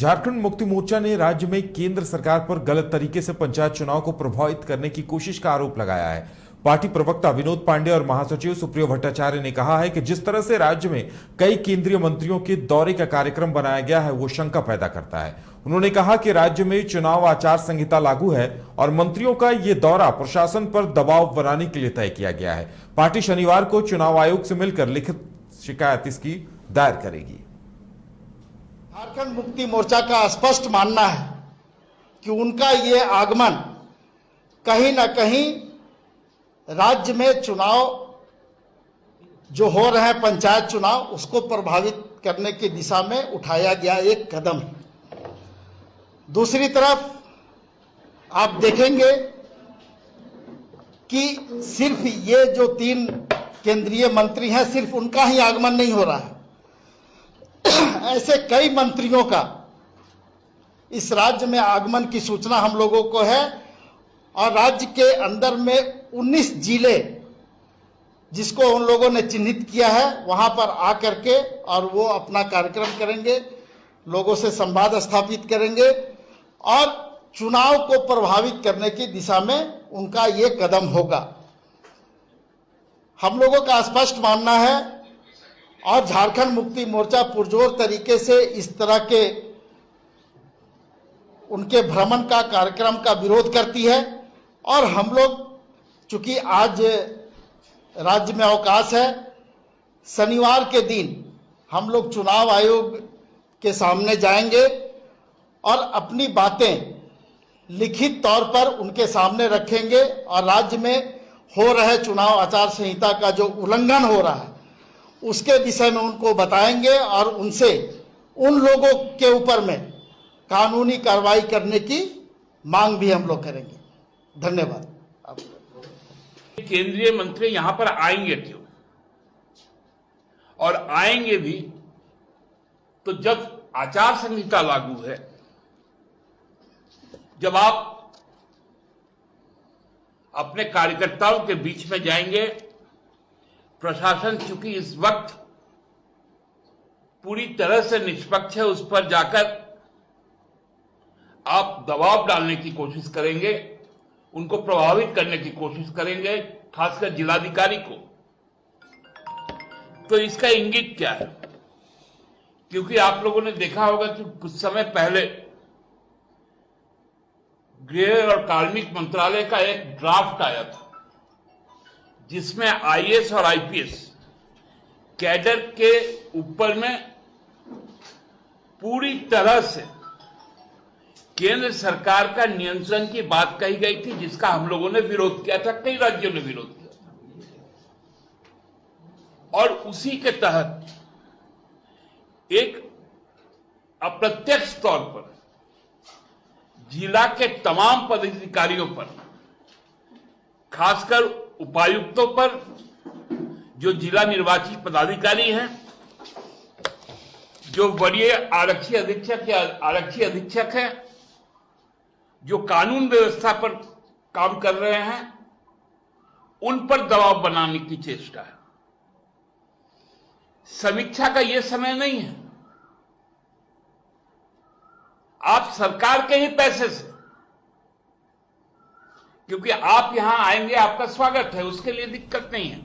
झारखंड मुक्ति मोर्चा ने राज्य में केंद्र सरकार पर गलत तरीके से पंचायत चुनाव को प्रभावित करने की कोशिश का आरोप लगाया है। पार्टी प्रवक्ता विनोद पांडे और महासचिव सुप्रियो भट्टाचार्य ने कहा है कि जिस तरह से राज्य में कई केंद्रीय मंत्रियों के दौरे का कार्यक्रम बनाया गया है वो शंका पैदा करता है। उन्होंने कहा कि राज्य में चुनाव आचार संहिता लागू है और मंत्रियों का ये दौरा प्रशासन पर दबाव बनाने के लिए तय किया गया है। पार्टी शनिवार को चुनाव आयोग से मिलकर लिखित शिकायत इसकी दायर करेगी। झारखंड मुक्ति मोर्चा का स्पष्ट मानना है कि उनका ये आगमन कहीं ना कहीं राज्य में चुनाव जो हो रहे हैं पंचायत चुनाव उसको प्रभावित करने की दिशा में उठाया गया एक कदम है। दूसरी तरफ आप देखेंगे कि सिर्फ ये जो 3 केंद्रीय मंत्री हैं सिर्फ उनका ही आगमन नहीं हो रहा है, ऐसे कई मंत्रियों का इस राज्य में आगमन की सूचना हम लोगों को है और राज्य के अंदर में 19 जिले जिसको उन लोगों ने चिन्हित किया है वहां पर आकर के और वो अपना कार्यक्रम करेंगे, लोगों से संवाद स्थापित करेंगे और चुनाव को प्रभावित करने की दिशा में उनका ये कदम होगा। हम लोगों का स्पष्ट मानना है और झारखंड मुक्ति मोर्चा पुरजोर तरीके से इस तरह के उनके भ्रमण का कार्यक्रम का विरोध करती है और हम लोग चूंकि आज राज्य में अवकाश है, शनिवार के दिन हम लोग चुनाव आयोग के सामने जाएंगे और अपनी बातें लिखित तौर पर उनके सामने रखेंगे और राज्य में हो रहे चुनाव आचार संहिता का जो उल्लंघन हो रहा है उसके विषय में उनको बताएंगे और उनसे उन लोगों के ऊपर में कानूनी कार्रवाई करने की मांग भी हम लोग करेंगे। धन्यवाद। केंद्रीय मंत्री यहां पर आएंगे क्यों और आएंगे भी तो जब आचार संहिता लागू है, जब आप अपने कार्यकर्ताओं के बीच में जाएंगे, प्रशासन चूंकि इस वक्त पूरी तरह से निष्पक्ष है, उस पर जाकर आप दबाव डालने की कोशिश करेंगे, उनको प्रभावित करने की कोशिश करेंगे, खासकर जिलाधिकारी को, तो इसका इंगित क्या है? क्योंकि आप लोगों ने देखा होगा कि कुछ समय पहले गृह और कार्मिक मंत्रालय का एक ड्राफ्ट आया था जिसमें आईएएस और आईपीएस कैडर के ऊपर में पूरी तरह से केंद्र सरकार का नियंत्रण की बात कही गई थी, जिसका हम लोगों ने विरोध किया था, कई राज्यों ने विरोध किया था। और उसी के तहत एक अप्रत्यक्ष तौर पर जिला के तमाम पदाधिकारियों पर, खासकर उपायुक्तों पर, जो जिला निर्वाची पदाधिकारी हैं, जो वरीय आरक्षी अधीक्षक या आरक्षी अधीक्षक हैं, जो कानून व्यवस्था पर काम कर रहे हैं, उन पर दबाव बनाने की चेष्टा है। समीक्षा का यह समय नहीं है। आप सरकार के ही पैसे से, क्योंकि आप यहां आएंगे, आपका स्वागत है, उसके लिए दिक्कत नहीं है,